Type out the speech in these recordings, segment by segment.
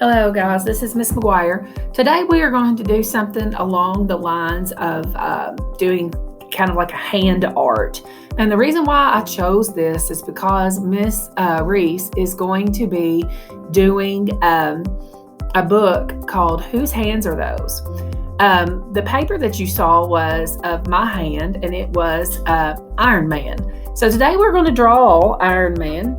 Hello guys, this is Miss McGuire. Today we are going to do something along the lines of doing kind of like a hand art. And the reason why I chose this is because Miss Reese is going to be doing a book called Whose Hands Are Those? The paper that you saw was of my hand, and it was Iron Man. So today we're going to draw Iron Man.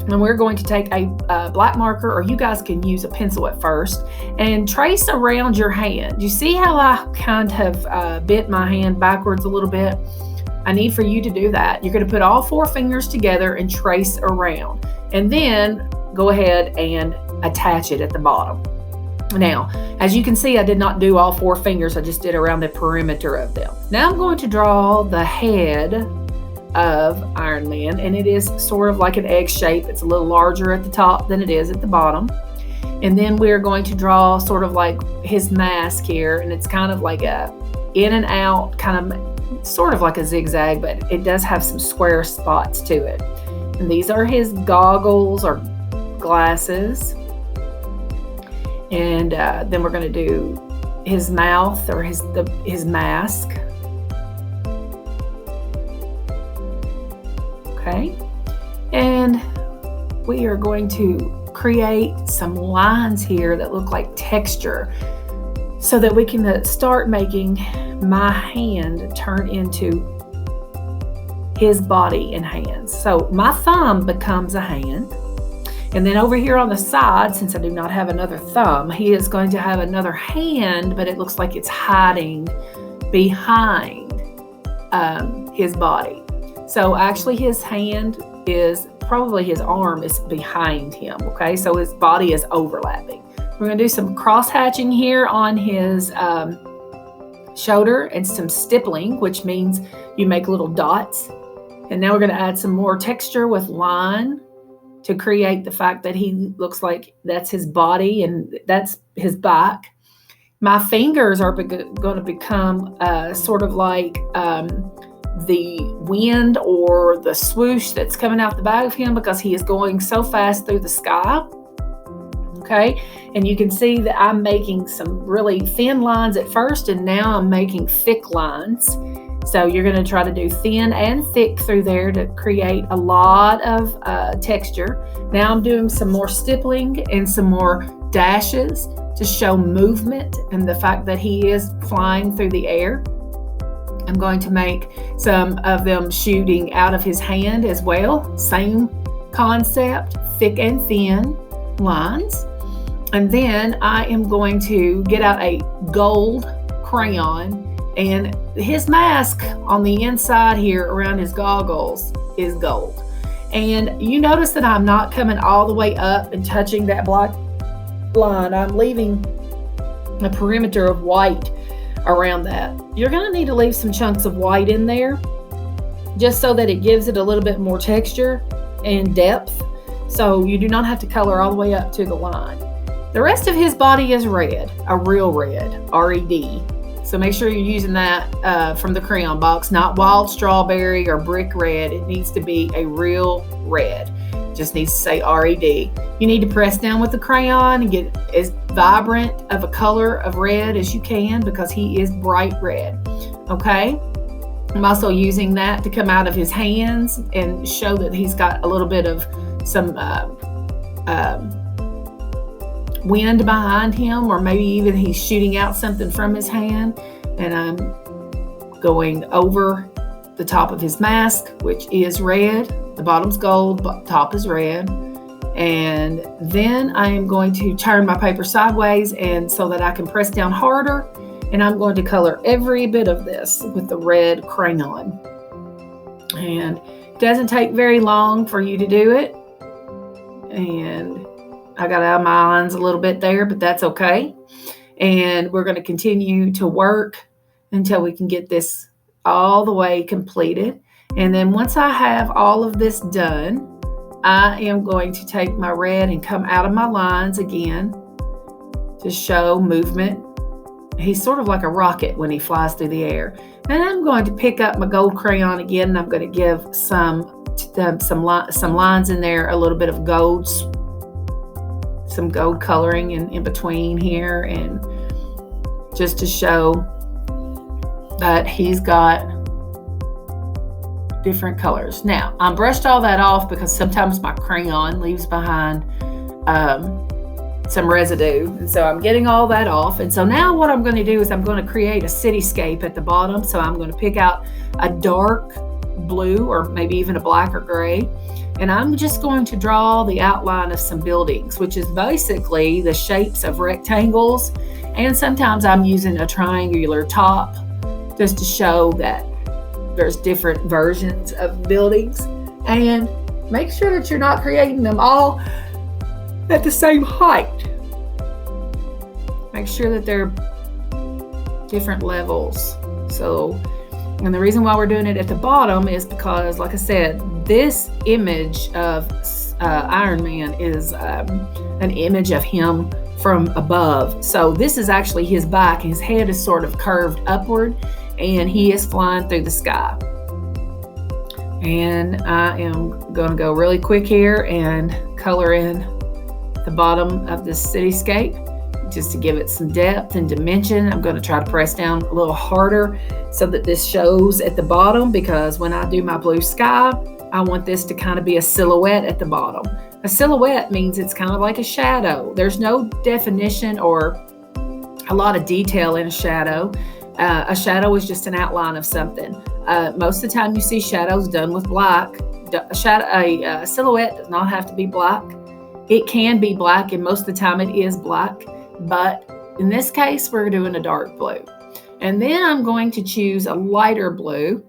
And we're going to take a black marker, or you guys can use a pencil at first, and trace around your hand. You see how I kind of bent my hand backwards a little bit? I need for you to do that. You're going to put all 4 fingers together and trace around. And then go ahead and attach it at the bottom. Now, as you can see, I did not do all 4 fingers. I just did around the perimeter of them. Now I'm going to draw the head of Iron Man, and it is sort of like an egg shape. It's a little larger at the top than it is at the bottom. And then we're going to draw sort of like his mask here, and it's kind of like a in and out, kind of sort of like a zigzag, but it does have some square spots to it. And these are his goggles or glasses. And then we're going to do his mouth or his mask. Okay, and we are going to create some lines here that look like texture so that we can start making my hand turn into his body and hands. So my thumb becomes a hand, and then over here on the side, since I do not have another thumb, he is going to have another hand, but it looks like it's hiding behind his body. So actually his hand is, probably his arm is behind him, okay? So his body is overlapping. We're going to do some cross-hatching here on his shoulder and some stippling, which means you make little dots. And now we're going to add some more texture with line to create the fact that he looks like that's his body and that's his back. My fingers are going to become sort of like the wind or the swoosh that's coming out the back of him, because he is going so fast through the sky. Okay, and you can see that I'm making some really thin lines at first, and now I'm making thick lines. So you're going to try to do thin and thick through there to create a lot of texture. Now I'm doing some more stippling and some more dashes to show movement and the fact that he is flying through the air. I'm going to make some of them shooting out of his hand as well. Same concept, thick and thin lines. And then I am going to get out a gold crayon, and his mask on the inside here around his goggles is gold. And you notice that I'm not coming all the way up and touching that black line. I'm leaving a perimeter of white around that. You're going to need to leave some chunks of white in there just so that it gives it a little bit more texture and depth, so you do not have to color all the way up to the line. The rest of his body is red, a real red, R-E-D. So make sure you're using that from the crayon box, not wild strawberry or brick red. It needs to be a real red. Just needs to say R-E-D. You need to press down with the crayon and get as vibrant of a color of red as you can, because he is bright red. Okay, I'm also using that to come out of his hands and show that he's got a little bit of some wind behind him, or maybe even he's shooting out something from his hand. And I'm going over the top of his mask, which is red. The bottom's gold, but top is red. And then I am going to turn my paper sideways, and so that I can press down harder. And I'm going to color every bit of this with the red crayon. And it doesn't take very long for you to do it. And I got out of my lines a little bit there, but that's okay. And we're going to continue to work until we can get this all the way completed. And then once I have all of this done, I am going to take my red and come out of my lines again to show movement. He's sort of like a rocket when he flies through the air. And I'm going to pick up my gold crayon again, and I'm going to give some lines in there, a little bit of gold some gold coloring in between here, and just to show that he's got different colors. Now, I brushed all that off because sometimes my crayon leaves behind some residue. And so I'm getting all that off. And so now what I'm going to do is I'm going to create a cityscape at the bottom. So I'm going to pick out a dark blue or maybe even a black or gray. And I'm just going to draw the outline of some buildings, which is basically the shapes of rectangles. And sometimes I'm using a triangular top just to show that there's different versions of buildings. And make sure that you're not creating them all at the same height. Make sure that they're different levels. So, and the reason why we're doing it at the bottom is because, like I said, this image of Iron Man is an image of him from above. So this is actually his back. His head is sort of curved upward, and he is flying through the sky. And I am going to go really quick here and color in the bottom of this cityscape just to give it some depth and dimension. I'm going to try to press down a little harder so that this shows at the bottom, because when I do my blue sky, I want this to kind of be a silhouette at the bottom. A silhouette means it's kind of like a shadow. There's no definition or a lot of detail in a shadow. A shadow is just an outline of something. Most of the time you see shadows done with black. A silhouette does not have to be black. It can be black, and most of the time it is black. But in this case, we're doing a dark blue. And then I'm going to choose a lighter blue.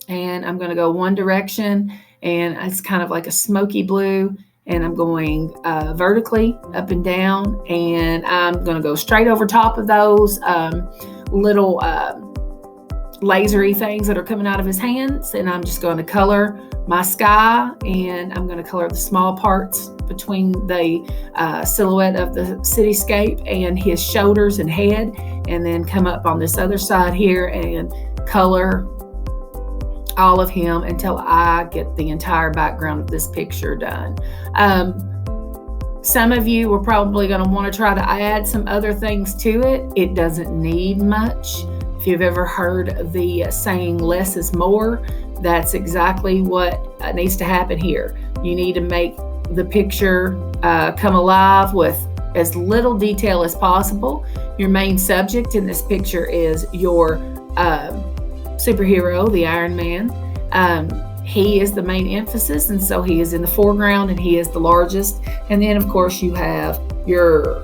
And I'm going to go one direction, and it's kind of like a smoky blue. And I'm going vertically up and down, and I'm going to go straight over top of those little lasery things that are coming out of his hands. And I'm just going to color my sky, and I'm going to color the small parts between the silhouette of the cityscape and his shoulders and head, and then come up on this other side here and color all of him until I get the entire background of this picture done. Some of you are probably going to want to try to add some other things to it. It doesn't need much. If you've ever heard the saying less is more, that's exactly what needs to happen here. You need to make the picture come alive with as little detail as possible. Your main subject in this picture is your superhero, the Iron Man. He is the main emphasis, and so he is in the foreground, and he is the largest. And then, of course, you have your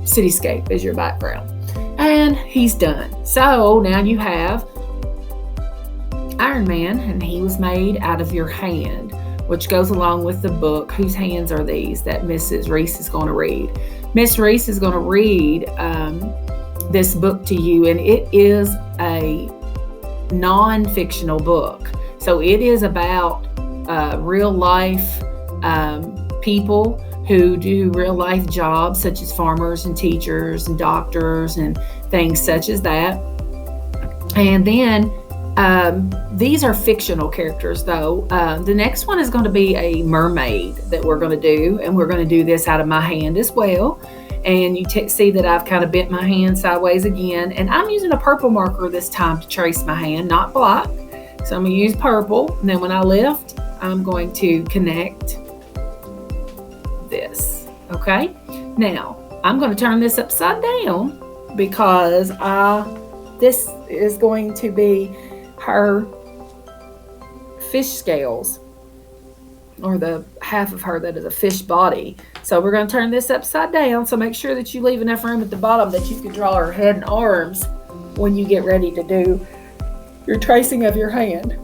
cityscape as your background. And he's done. So now you have Iron Man, and he was made out of your hand, which goes along with the book. Whose hands are these that Mrs. Reese is going to read? Miss Reese is going to read this book to you, and it is a non-fictional book. So it is about real life people who do real life jobs, such as farmers and teachers and doctors and things such as that. And then these are fictional characters, though. The next one is going to be a mermaid that we're going to do, and we're going to do this out of my hand as well. And you see that I've kind of bent my hand sideways again, and I'm using a purple marker this time to trace my hand, not black. So I'm going to use purple, and then when I lift, I'm going to connect this. Okay? Now, I'm going to turn this upside down because this is going to be her fish scales, or the half of her that is a fish body. So we're going to turn this upside down. So make sure that you leave enough room at the bottom that you can draw her head and arms when you get ready to do your tracing of your hand.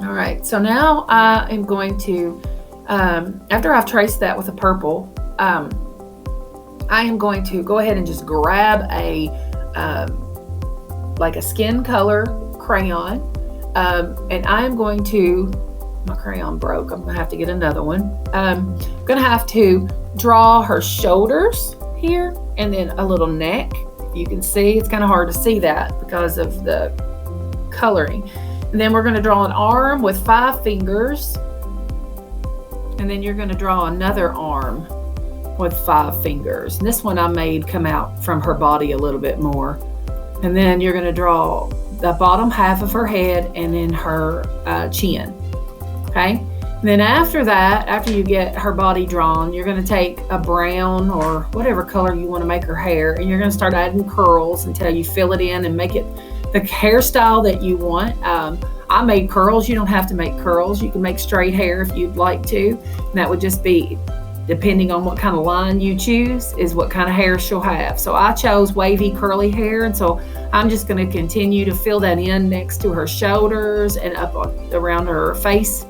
All right, so now I am going to, after I've traced that with a purple, I am going to go ahead and just grab like a skin color crayon, and I am going to, my crayon broke, I'm going to have to get another one. I'm going to have to draw her shoulders here, and then a little neck. You can see, it's kind of hard to see that because of the coloring. And then we're going to draw an arm with 5 fingers, And then you're going to draw another arm with 5 fingers. And this one I made come out from her body a little bit more. And then you're going to draw the bottom half of her head and then her chin. Okay? And then after that, after you get her body drawn, you're going to take a brown or whatever color you want to make her hair, and you're going to start adding curls until you fill it in and make it the hairstyle that you want. I made curls. You don't have to make curls. You can make straight hair if you'd like to. And that would just be, depending on what kind of line you choose, is what kind of hair she'll have. So I chose wavy curly hair, and so I'm just going to continue to fill that in next to her shoulders and up around her face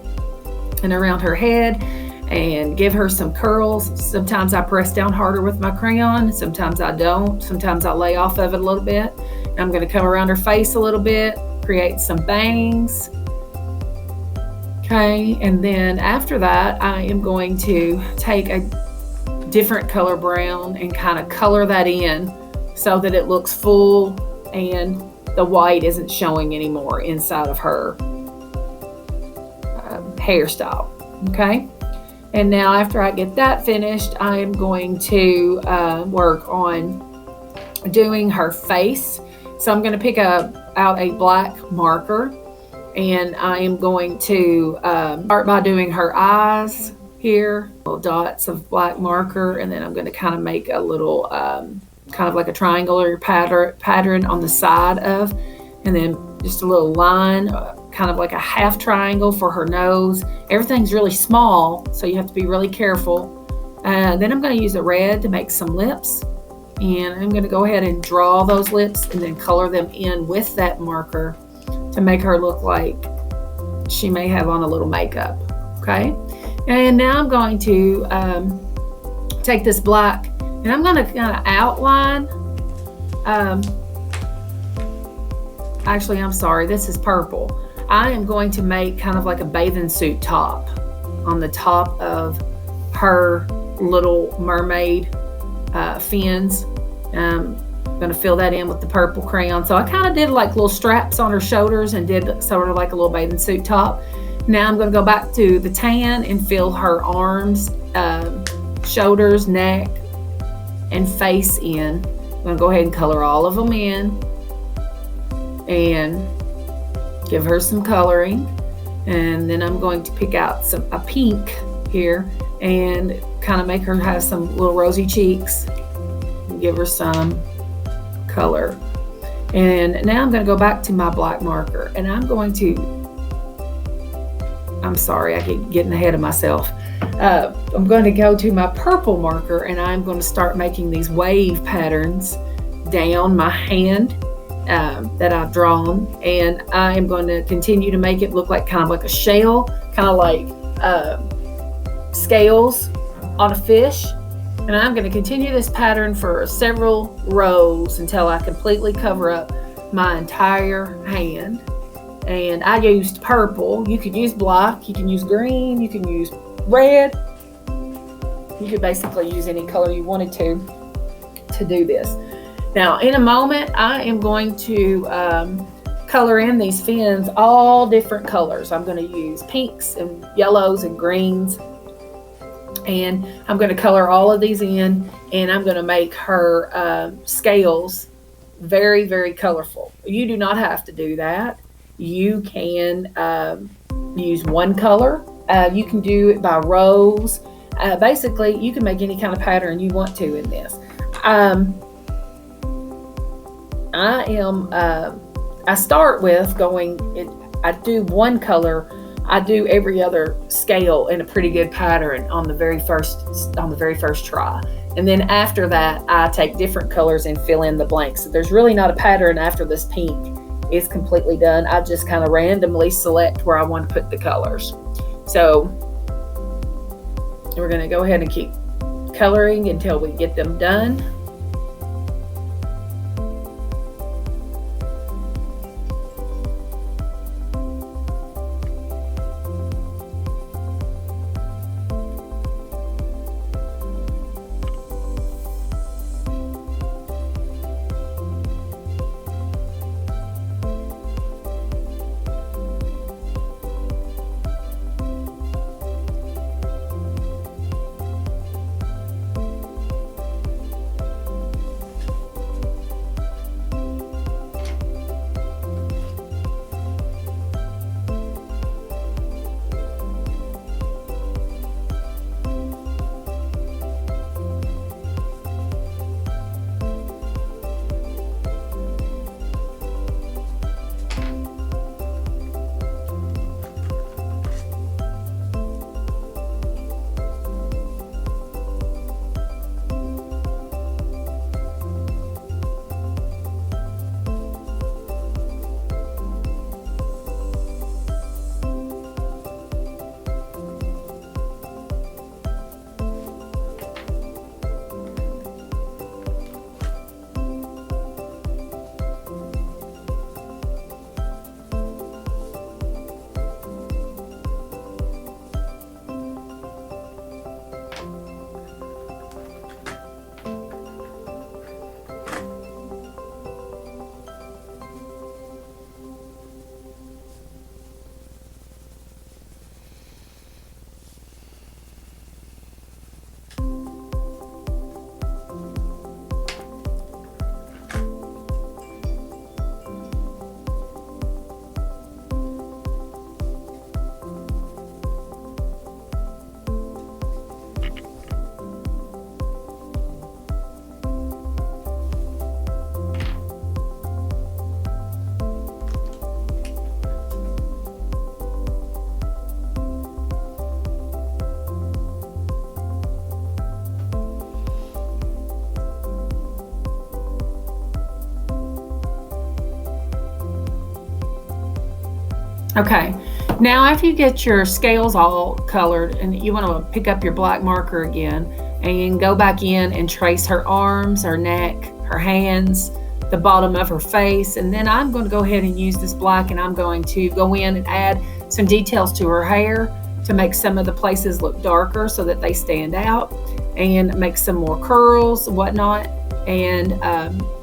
and around her head, and give her some curls. Sometimes I press down harder with my crayon, sometimes I don't. Sometimes I lay off of it a little bit. I'm going to come around her face a little bit, create some bangs. Okay, and then after that, I am going to take a different color brown and kind of color that in so that it looks full and the white isn't showing anymore inside of her hairstyle. Okay, and now after I get that finished, I am going to work on doing her face. So I'm going to pick out a black marker, and I am going to start by doing her eyes here, little dots of black marker, and then I'm going to kind of make a little kind of like a triangular pattern on the side of, and then just a little line, kind of like a half triangle for her nose. Everything's really small, so you have to be really careful. Then I'm going to use a red to make some lips, and I'm going to go ahead and draw those lips and then color them in with that marker to make her look like she may have on a little makeup. Okay, and now I'm going to take this black, and I'm going to kind of outline. Actually, I'm sorry, this is purple. I am going to make kind of like a bathing suit top on the top of her little mermaid fins. I'm going to fill that in with the purple crayon. So I kind of did like little straps on her shoulders and did sort of like a little bathing suit top. Now I'm going to go back to the tan and fill her arms, shoulders, neck, and face in. I'm going to go ahead and color all of them in and give her some coloring. And then I'm going to pick out a pink here and kind of make her have some little rosy cheeks and give her some color. And now I'm going to go back to my black marker, and I'm sorry, I keep getting ahead of myself. I'm going to go to my purple marker, and I'm going to start making these wave patterns down my hand that I've drawn, and I am going to continue to make it look like kind of like a shell, kind of like scales on a fish. And I'm going to continue this pattern for several rows until I completely cover up my entire hand. And I used purple. You could use black, you can use green, you can use red. You could basically use any color you wanted to do this. Now, in a moment, I am going to color in these fins all different colors. I'm going to use pinks and yellows and greens. And I'm going to color all of these in, and I'm going to make her scales very, very colorful. You do not have to do that. You can use one color. You can do it by rows. Basically, you can make any kind of pattern you want to in this. I start with I do one color. I do every other scale in a pretty good pattern on the very first try. And then after that, I take different colors and fill in the blanks. So there's really not a pattern after this pink is completely done. I just kind of randomly select where I want to put the colors. So we're going to go ahead and keep coloring until we get them done. Okay, now after you get your scales all colored and you want to pick up your black marker again and go back in and trace her arms, her neck, her hands, the bottom of her face, and then I'm going to go ahead and use this black and I'm going to go in and add some details to her hair to make some of the places look darker so that they stand out, and make some more curls and whatnot and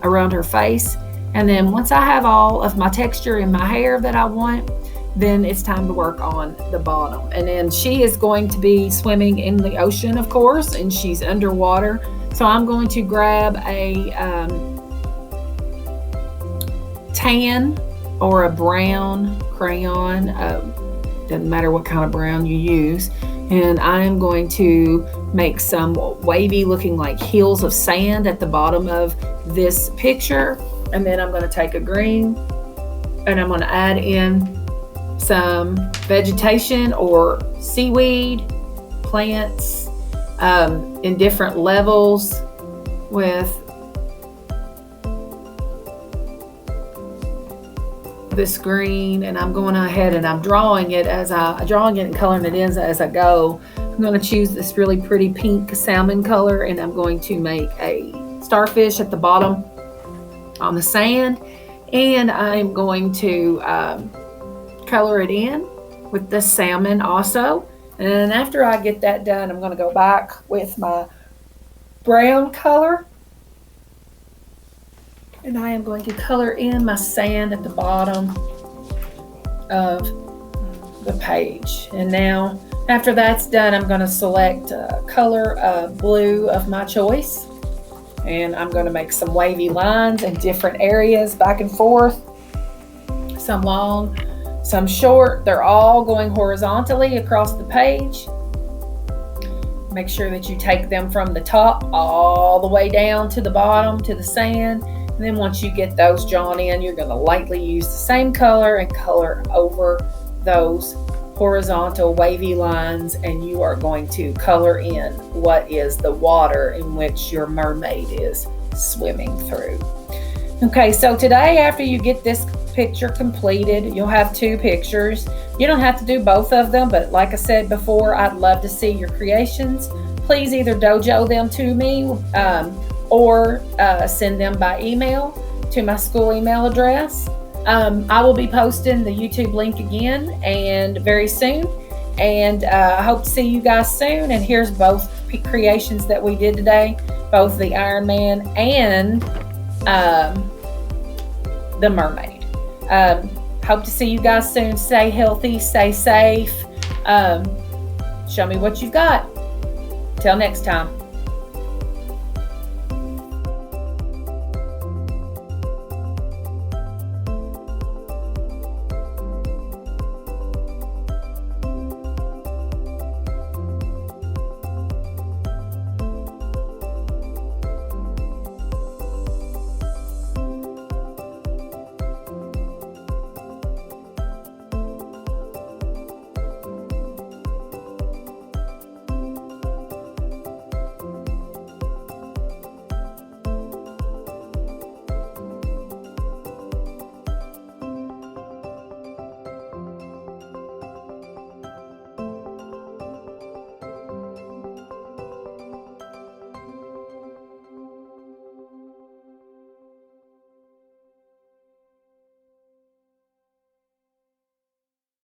around her face. And then once I have all of my texture in my hair that I want, then it's time to work on the bottom. And then she is going to be swimming in the ocean, of course, and she's underwater. So I'm going to grab a tan or a brown crayon, doesn't matter what kind of brown you use, and I am going to make some wavy looking like hills of sand at the bottom of this picture. And then I'm going to take a green and I'm going to add in some vegetation or seaweed plants in different levels with this green, and I'm going ahead and I'm drawing it and coloring it in as I go. I'm going to choose this really pretty pink salmon color, and I'm going to make a starfish at the bottom on the sand, and I'm going to color it in with the salmon also. And then after I get that done, I'm going to go back with my brown color and I am going to color in my sand at the bottom of the page. And now after that's done, I'm going to select color blue of my choice, and I'm going to make some wavy lines in different areas back and forth, some long, some short. They're all going horizontally across the page. Make sure that you take them from the top all the way down to the bottom to the sand. And then once you get those drawn in, you're going to lightly use the same color and color over those horizontal wavy lines, and you are going to color in what is the water in which your mermaid is swimming through. Okay, so today after you get this picture completed, you'll have two pictures. You don't have to do both of them, but like I said before, I'd love to see your creations. Please either dojo them to me or send them by email to my school email address. I will be posting the YouTube link again and very soon, and I hope to see you guys soon. And here's both creations that we did today, both the Iron Man and the mermaid. Hope to see you guys soon. Stay healthy, stay safe. Show me what you've got. Till next time.